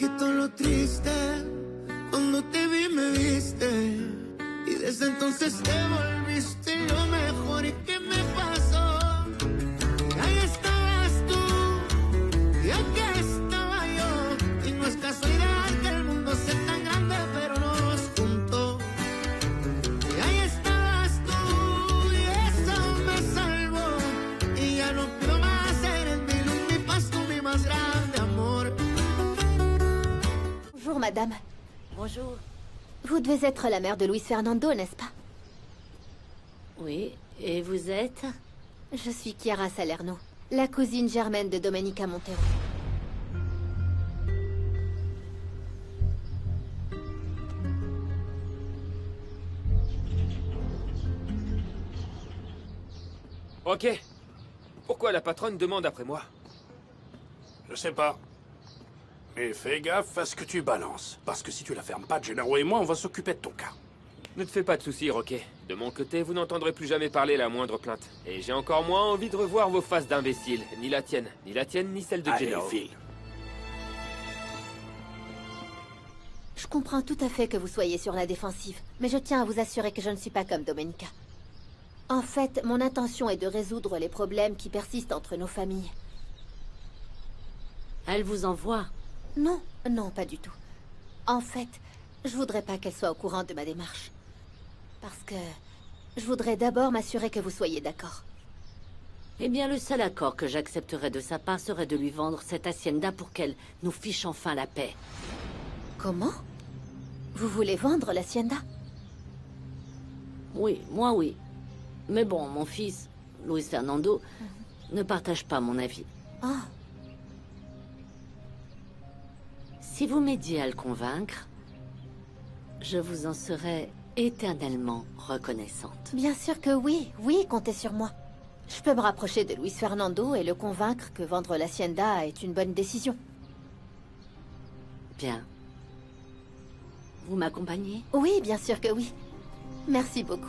quitó lo triste. Cuando te vi me viste. Y desde entonces te volviste lo mejor. ¿Y qué me pasó? Ahí estabas tú. Y aquí estaba yo. Y no es casualidad que el mundo sea tan grande, pero nos juntó. Y ahí estabas tú. Y eso me salvó. Y ya no pido más. Eres mi luz, mi paz, tú mi más grande amor. Bonjour, madame. Bonjour. Vous devez être la mère de Luis Fernando, n'est-ce pas? Oui, et vous êtes? Je suis Chiara Salerno, la cousine germaine de Domenica Montero. Ok. Pourquoi la patronne demande après moi? Je sais pas. Mais fais gaffe à ce que tu balances. Parce que si tu la fermes pas, Gennaro et moi, on va s'occuper de ton cas. Ne te fais pas de soucis, Roquet. De mon côté, vous n'entendrez plus jamais parler la moindre plainte. Et j'ai encore moins envie de revoir vos faces d'imbéciles. Ni la tienne, ni celle de Allez, Gennaro. file. Je comprends tout à fait que vous soyez sur la défensive, mais je tiens à vous assurer que je ne suis pas comme Domenica. En fait, mon intention est de résoudre les problèmes qui persistent entre nos familles. Elle vous envoie? Non, non, pas du tout. En fait, je voudrais pas qu'elle soit au courant de ma démarche. Parce que je voudrais d'abord m'assurer que vous soyez d'accord. Eh bien, le seul accord que j'accepterais de sa part serait de lui vendre cette hacienda pour qu'elle nous fiche enfin la paix. Comment? Vous voulez vendre l'hacienda? Oui, moi oui. Mais bon, mon fils, Luis Fernando, ne partage pas mon avis. Ah, Si vous m'aidiez à le convaincre, je vous en serais éternellement reconnaissante. bien sûr que oui. Oui, comptez sur moi. Je peux me rapprocher de Luis Fernando et le convaincre que vendre l'hacienda est une bonne décision. Bien. Vous m'accompagnez? Oui, bien sûr que oui. Merci beaucoup.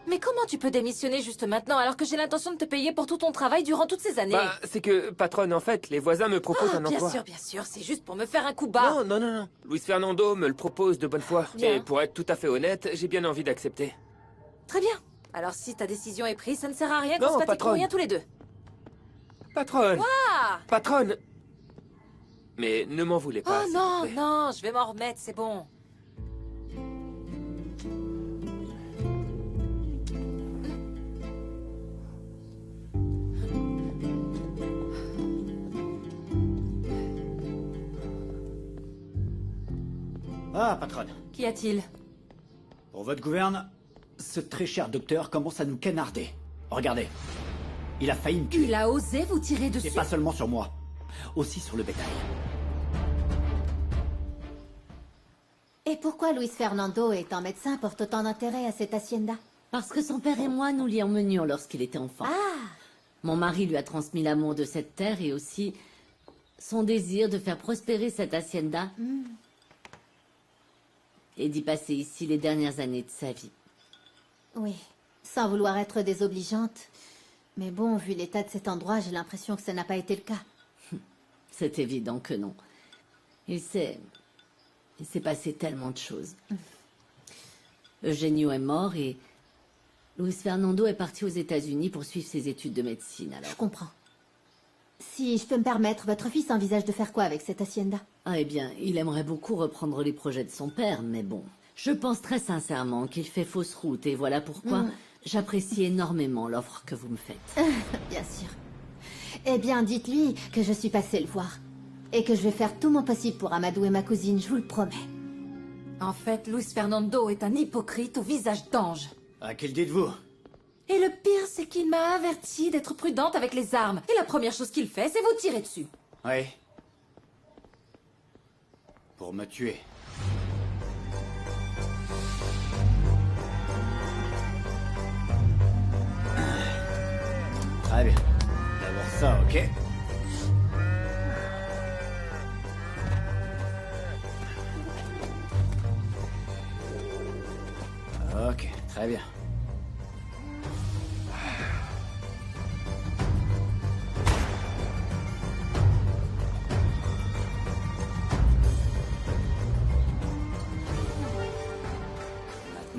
Mais comment tu peux démissionner juste maintenant alors que j'ai l'intention de te payer pour tout ton travail durant toutes ces années? Bah, c'est que, patronne, en fait, les voisins me proposent un emploi. Bien sûr, c'est juste pour me faire un coup bas. Non. Luis Fernando me le propose de bonne foi. Bien. Et pour être tout à fait honnête, j'ai bien envie d'accepter. Très bien. Alors si ta décision est prise, ça ne sert à rien qu'on Non, se fatigue pour patronne. rien tous les deux. Patronne! Ah! Patronne! Mais ne m'en voulez pas, Oh s'il non, vous plaît. non, je vais m'en remettre, c'est bon. Ah, patronne. Qu'y a-t-il? Pour votre gouverne, ce très cher docteur commence à nous canarder. Regardez. Il a failli me tuer. Il a osé vous tirer dessus? Et pas seulement sur moi. Aussi sur le bétail. Et pourquoi Luis Fernando, étant médecin, porte autant d'intérêt à cette hacienda? Parce que son père et moi, nous l'y emmenions lorsqu'il était enfant. Ah! Mon mari lui a transmis l'amour de cette terre et aussi son désir de faire prospérer cette hacienda et d'y passer ici les dernières années de sa vie. Oui, sans vouloir être désobligeante. Mais bon, vu l'état de cet endroit, j'ai l'impression que ça n'a pas été le cas. C'est évident que non. Il s'est passé tellement de choses. Eugenio est mort et Luis Fernando est parti aux États-Unis pour suivre ses études de médecine. Je Alors, comprends. Si je peux me permettre, votre fils envisage de faire quoi avec cette hacienda? eh bien, il aimerait beaucoup reprendre les projets de son père, mais bon, je pense très sincèrement qu'il fait fausse route et voilà pourquoi j'apprécie énormément l'offre que vous me faites. Bien sûr. Eh bien, dites-lui que je suis passée le voir. Et que je vais faire tout mon possible pour amadouer ma cousine, je vous le promets. En fait, Luis Fernando est un hypocrite au visage d'ange. À qui le dites-vous? Et le pire, c'est qu'il m'a averti d'être prudente avec les armes. Et la première chose qu'il fait, c'est vous tirer dessus. Oui. Pour me tuer. Très bien. D'abord ça, ok? Ok, très bien.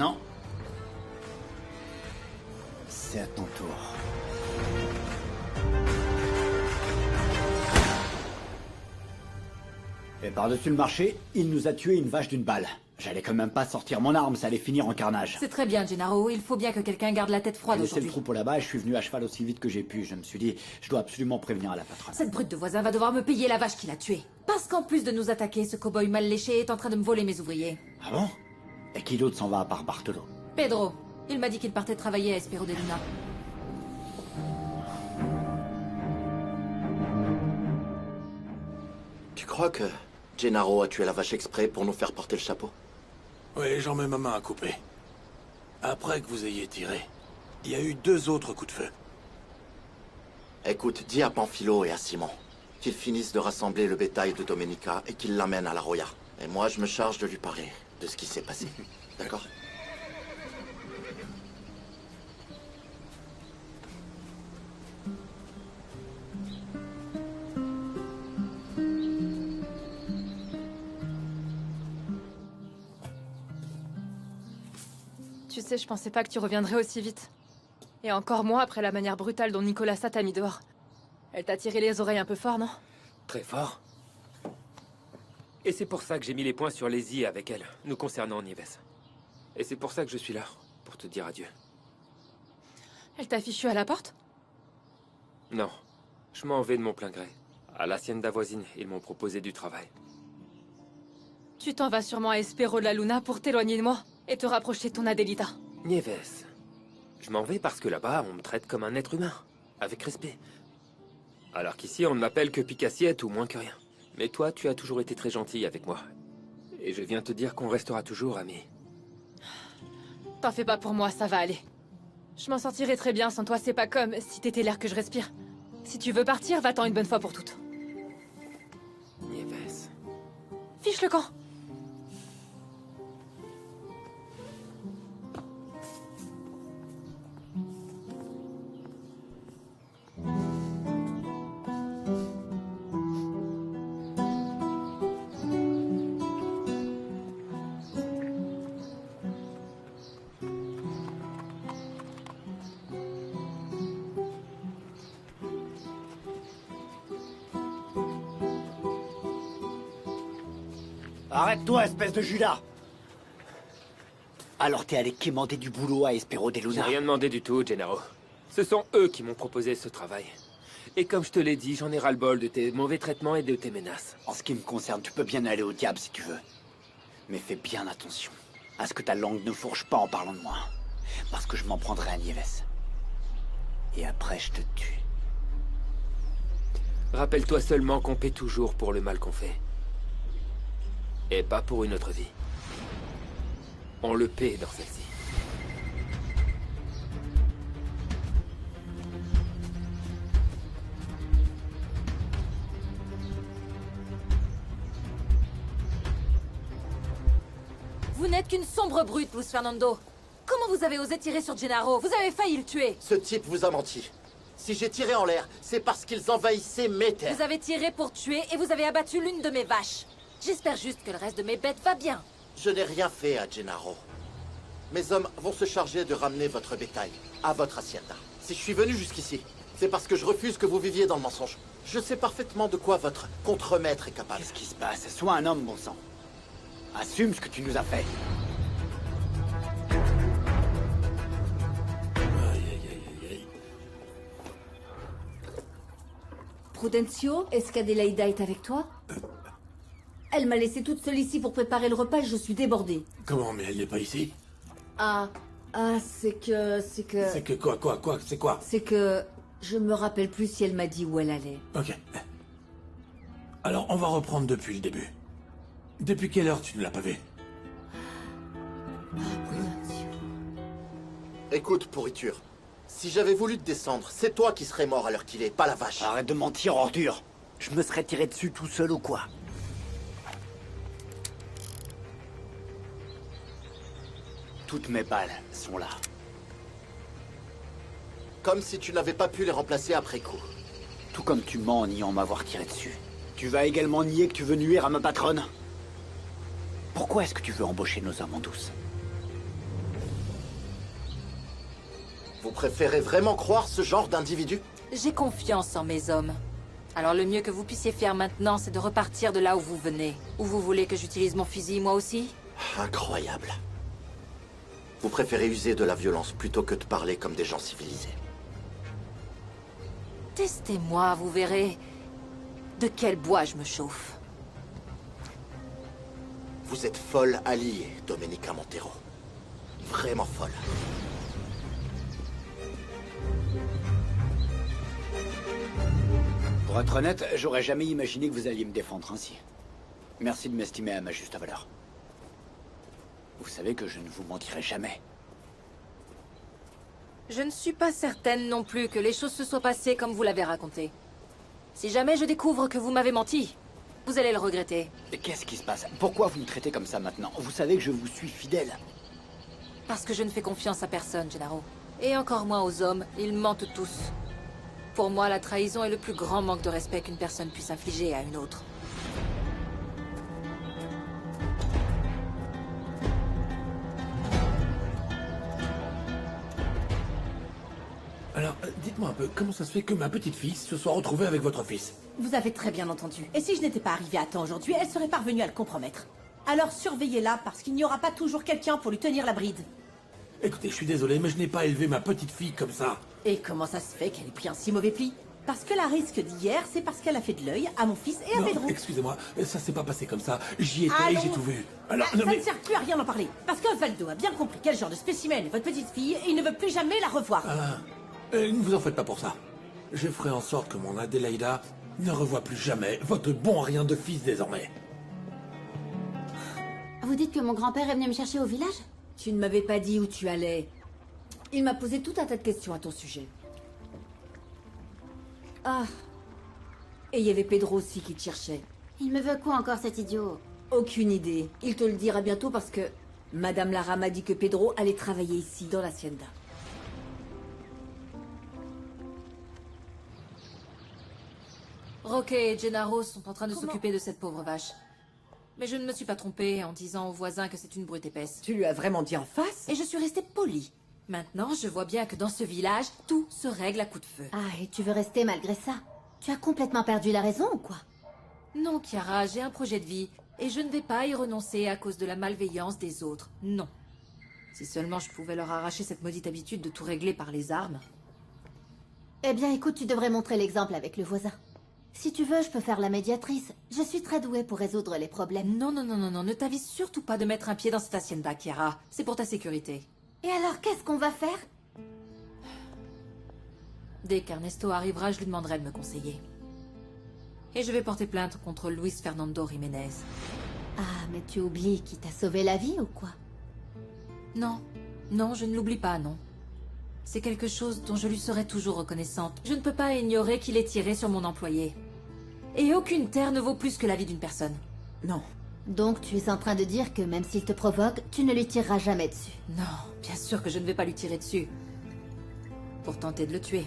Maintenant, c'est à ton tour. Et par-dessus le marché, il nous a tué une vache d'une balle. J'allais quand même pas sortir mon arme, ça allait finir en carnage. C'est très bien, Gennaro. Il faut bien que quelqu'un garde la tête froide J'ai laissé le aujourd'hui. troupeau là-bas et je suis venu à cheval aussi vite que j'ai pu. Je me suis dit, je dois absolument prévenir à la patronne. Cette brute de voisin va devoir me payer la vache qui l'a tuée. Parce qu'en plus de nous attaquer, ce cow-boy mal léché est en train de me voler mes ouvriers. Ah bon? Et qui d'autre s'en va à part Bartolo? Pedro, il m'a dit qu'il partait travailler à Espero de Luna. Tu crois que Gennaro a tué la vache exprès pour nous faire porter le chapeau? Oui, j'en mets ma main à couper. Après que vous ayez tiré, il y a eu 2 autres coups de feu. Écoute, dis à Panfilo et à Simon qu'ils finissent de rassembler le bétail de Domenica et qu'ils l'amènent à la Roya. Et moi, je me charge de lui parler de ce qui s'est passé. D'accord? Tu sais, je pensais pas que tu reviendrais aussi vite. Et encore moins après la manière brutale dont Nicolasa t'a mis dehors. Elle t'a tiré les oreilles un peu fort, non? Très fort. Et c'est pour ça que j'ai mis les points sur les i avec elle, nous concernant Nieves. Et c'est pour ça que je suis là, pour te dire adieu. Elle t'a fichu à la porte? Non, je m'en vais de mon plein gré. À l'hacienda voisine, ils m'ont proposé du travail. Tu t'en vas sûrement à Espero de la Luna pour t'éloigner de moi et te rapprocher de ton Adelita. Nieves, je m'en vais parce que là-bas, on me traite comme un être humain, avec respect. Alors qu'ici, on ne m'appelle que Picassiette ou moins que rien. Mais toi, tu as toujours été très gentil avec moi. Et je viens te dire qu'on restera toujours amis. T'en fais pas pour moi, ça va aller. Je m'en sortirai très bien sans toi, c'est pas comme si t'étais l'air que je respire. Si tu veux partir, va-t'en une bonne fois pour toutes. Nieves. Fiche le camp. Arrête-toi, espèce de Judas! Alors t'es allé quémander du boulot à Espero de J'ai Luna? rien demandé du tout, Gennaro. Ce sont eux qui m'ont proposé ce travail. Et comme je te l'ai dit, j'en ai ras-le-bol de tes mauvais traitements et de tes menaces. En ce qui me concerne, tu peux bien aller au diable si tu veux. Mais fais bien attention à ce que ta langue ne fourche pas en parlant de moi. Parce que je m'en prendrai à Nieves. Et après, je te tue. Rappelle-toi seulement qu'on paie toujours pour le mal qu'on fait. Et pas pour une autre vie. On le paie dans celle-ci. Vous n'êtes qu'une sombre brute, Luz Fernando. Comment vous avez osé tirer sur Gennaro? Vous avez failli le tuer. Ce type vous a menti. Si j'ai tiré en l'air, c'est parce qu'ils envahissaient mes terres. Vous avez tiré pour tuer et vous avez abattu l'une de mes vaches. J'espère juste que le reste de mes bêtes va bien. Je n'ai rien fait à Gennaro. Mes hommes vont se charger de ramener votre bétail à votre hacienda. Si je suis venu jusqu'ici, c'est parce que je refuse que vous viviez dans le mensonge. Je sais parfaitement de quoi votre contremaître est capable. Qu'est-ce qui se passe? Sois un homme, bon sang. Assume ce que tu nous as fait. Prudencio, est-ce qu'Adélaïda est avec toi? Elle m'a laissé toute seule ici pour préparer le repas et je suis débordée. Comment, mais elle n'est pas ici? C'est que... C'est que quoi? C'est quoi? C'est que... Je me rappelle plus si elle m'a dit où elle allait. Ok. Alors, on va reprendre depuis le début. Depuis quelle heure tu ne l'as pas vue? Écoute, pourriture. Si j'avais voulu te descendre, c'est toi qui serais mort à l'heure qu'il est, pas la vache. Arrête de mentir, ordure. Je me serais tiré dessus tout seul ou quoi? Toutes mes balles sont là. Comme si tu n'avais pas pu les remplacer après coup. Tout comme tu mens en niant m'avoir tiré dessus. Tu vas également nier que tu veux nuire à ma patronne? Pourquoi est-ce que tu veux embaucher nos hommes en douce? Vous préférez vraiment croire ce genre d'individu? J'ai confiance en mes hommes. Alors le mieux que vous puissiez faire maintenant, c'est de repartir de là où vous venez. Ou vous voulez que j'utilise mon fusil, moi aussi? Incroyable. Vous préférez user de la violence plutôt que de parler comme des gens civilisés. Testez-moi, vous verrez de quel bois je me chauffe. Vous êtes folle alliée, Domenica Montero. Vraiment folle. Pour être honnête, j'aurais jamais imaginé que vous alliez me défendre ainsi. Merci de m'estimer à ma juste valeur. Vous savez que je ne vous mentirai jamais. Je ne suis pas certaine non plus que les choses se soient passées comme vous l'avez raconté. Si jamais je découvre que vous m'avez menti, vous allez le regretter. Mais qu'est-ce qui se passe? Pourquoi vous me traitez comme ça maintenant? Vous savez que je vous suis fidèle. Parce que je ne fais confiance à personne, Gennaro. Et encore moins aux hommes, ils mentent tous. Pour moi, la trahison est le plus grand manque de respect qu'une personne puisse infliger à une autre. Alors, dites-moi un peu, comment ça se fait que ma petite fille se soit retrouvée avec votre fils? Vous avez très bien entendu. Et si je n'étais pas arrivée à temps aujourd'hui, elle serait parvenue à le compromettre. Alors surveillez-la, parce qu'il n'y aura pas toujours quelqu'un pour lui tenir la bride. Écoutez, je suis désolé, mais je n'ai pas élevé ma petite fille comme ça. Et comment ça se fait qu'elle ait pris un si mauvais pli? Parce que la risque d'hier, c'est parce qu'elle a fait de l'œil à mon fils et à Non, Pedro. excusez-moi, ça s'est pas passé comme ça. J'y étais et Allons. j'ai tout vu. Alors, Ça non, mais... ne sert plus à rien d'en parler. Parce qu'Osvaldo a bien compris quel genre de spécimen est votre petite fille et il ne veut plus jamais la revoir. Ne vous en faites pas pour ça. Je ferai en sorte que mon Adélaïda ne revoie plus jamais votre bon rien de fils désormais. Vous dites que mon grand-père est venu me chercher au village? Tu ne m'avais pas dit où tu allais. Il m'a posé tout un tas de questions à ton sujet. Ah. Et il y avait Pedro aussi qui te cherchait. Il me veut quoi encore, cet idiot? Aucune idée. Il te le dira bientôt parce que Madame Lara m'a dit que Pedro allait travailler ici, dans l'hacienda. Roque et Gennaro sont en train de s'occuper de cette pauvre vache. Mais je ne me suis pas trompée en disant aux voisins que c'est une brute épaisse. Tu lui as vraiment dit en face? Et je suis restée polie. Maintenant, je vois bien que dans ce village, tout se règle à coups de feu. Ah, et tu veux rester malgré ça? Tu as complètement perdu la raison ou quoi? Non, Chiara, j'ai un projet de vie. Et je ne vais pas y renoncer à cause de la malveillance des autres. Non. Si seulement je pouvais leur arracher cette maudite habitude de tout régler par les armes. Eh bien, écoute, tu devrais montrer l'exemple avec le voisin. Si tu veux, je peux faire la médiatrice. Je suis très douée pour résoudre les problèmes. Non, non, non, non, non. Ne t'avise surtout pas de mettre un pied dans cette hacienda, Chiara. C'est pour ta sécurité. Et alors, qu'est-ce qu'on va faire? Dès qu'Ernesto arrivera, je lui demanderai de me conseiller. Et je vais porter plainte contre Luis Fernando Jiménez. Ah, mais tu oublies qu'il t'a sauvé la vie ou quoi? Non. Non, je ne l'oublie pas, non. C'est quelque chose dont je lui serai toujours reconnaissante. Je ne peux pas ignorer qu'il est tiré sur mon employé. Et aucune terre ne vaut plus que la vie d'une personne. Non. Donc tu es en train de dire que même s'il te provoque, tu ne lui tireras jamais dessus? Non, bien sûr que je ne vais pas lui tirer dessus. Pour tenter de le tuer.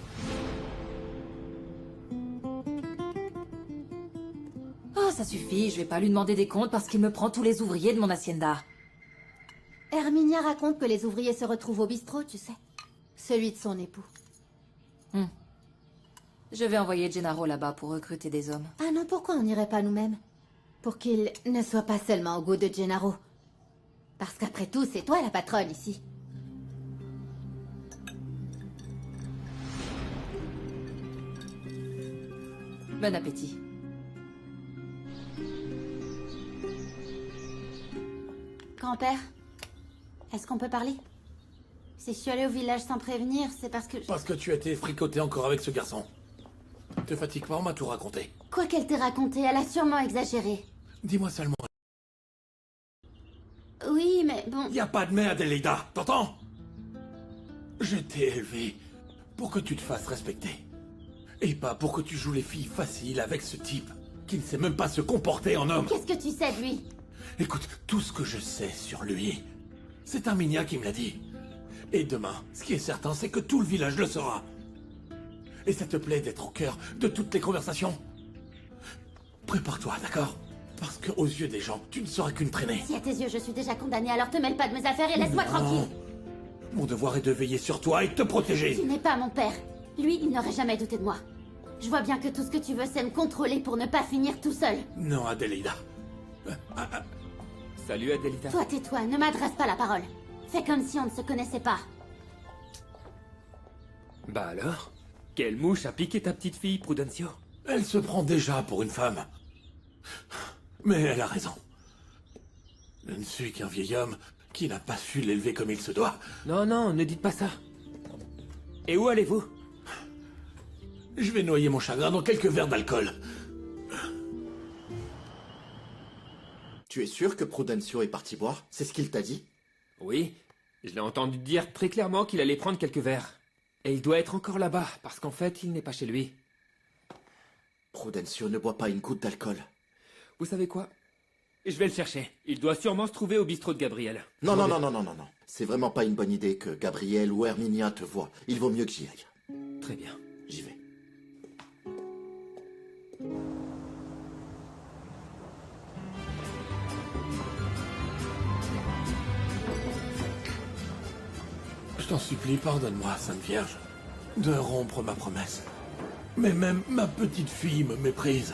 Oh, ça suffit, je vais pas lui demander des comptes parce qu'il me prend tous les ouvriers de mon hacienda. Herminia raconte que les ouvriers se retrouvent au bistrot, tu sais. Celui de son époux. Je vais envoyer Gennaro là-bas pour recruter des hommes. Ah non, pourquoi on n'irait pas nous-mêmes? Pour qu'il ne soit pas seulement au goût de Gennaro. Parce qu'après tout, c'est toi la patronne ici. Bon appétit. Grand-père, est-ce qu'on peut parler? Si je suis allée au village sans prévenir, c'est parce que... Parce que tu as été fricoté encore avec ce garçon. Te fatigue pas, on m'a tout raconté. Quoi qu'elle t'ait raconté, elle a sûrement exagéré. Dis-moi seulement... Oui, mais bon... Y a pas de mais, Adélaïda, t'entends? Je t'ai élevé pour que tu te fasses respecter. Et pas pour que tu joues les filles faciles avec ce type qui ne sait même pas se comporter en homme. Qu'est-ce que tu sais de lui? Écoute, tout ce que je sais sur lui, c'est Arminia qui me l'a dit. Et demain, ce qui est certain, c'est que tout le village le saura. Et ça te plaît d'être au cœur de toutes les conversations? Prépare-toi, d'accord? Parce qu'aux yeux des gens, tu ne seras qu'une traînée. Si à tes yeux je suis déjà condamnée, alors te mêle pas de mes affaires et laisse-moi tranquille. Mon devoir est de veiller sur toi et de te protéger. Tu n'es pas mon père. Lui, il n'aurait jamais douté de moi. Je vois bien que tout ce que tu veux, c'est me contrôler pour ne pas finir tout seul. Non, Adélaïda. Salut, Adélita. Toi, tais-toi, ne m'adresse pas la parole. Fais comme si on ne se connaissait pas. Bah alors? Quelle mouche a piqué ta petite fille, Prudencio? Elle se prend déjà pour une femme. Mais elle a raison. Je ne suis qu'un vieil homme qui n'a pas su l'élever comme il se doit. Non, non, ne dites pas ça. Et où allez-vous? Je vais noyer mon chagrin dans quelques verres d'alcool. Tu es sûr que Prudencio est parti boire? C'est ce qu'il t'a dit? Oui, je l'ai entendu dire très clairement qu'il allait prendre quelques verres. Et il doit être encore là-bas, parce qu'en fait, il n'est pas chez lui. Prudencio ne boit pas une goutte d'alcool. Vous savez quoi? Je vais le chercher. Il doit sûrement se trouver au bistrot de Gabriel. Non, non, non, non, non, non, non. C'est vraiment pas une bonne idée que Gabriel ou Herminia te voient. Il vaut mieux que j'y aille. Très bien. J'y vais. Je t'en supplie, pardonne-moi, Sainte Vierge, de rompre ma promesse. Mais même ma petite fille me méprise.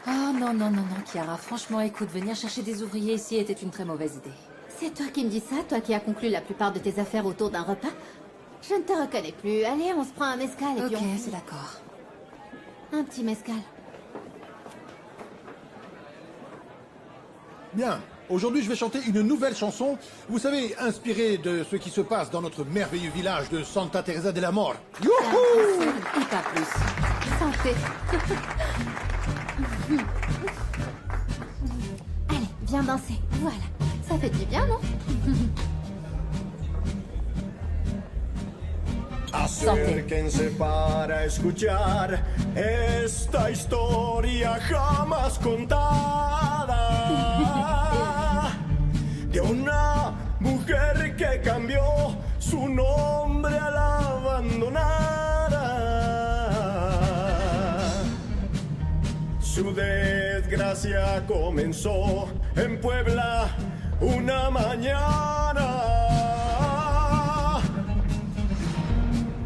Oh non, non, non, non, Chiara. Franchement, écoute, venir chercher des ouvriers ici était une très mauvaise idée. C'est toi qui me dis ça, toi qui as conclu la plupart de tes affaires autour d'un repas? Je ne te reconnais plus. Allez, on se prend un mescal et puis Ok, on... c'est d'accord. Un petit mescal. Bien, aujourd'hui je vais chanter une nouvelle chanson, vous savez, inspirée de ce qui se passe dans notre merveilleux village de Santa Teresa de la Mort. Youhou! Et pas plus. Santé. Allez, viens danser. Voilà. Ça fait du bien, non? Acérquense para escuchar esta historia jamás contada de una mujer que cambió su nombre al abandonar su desgracia. Comenzó en Puebla una mañana.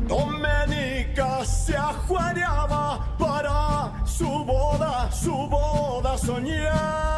Domenica se ajuareaba para su boda soñar.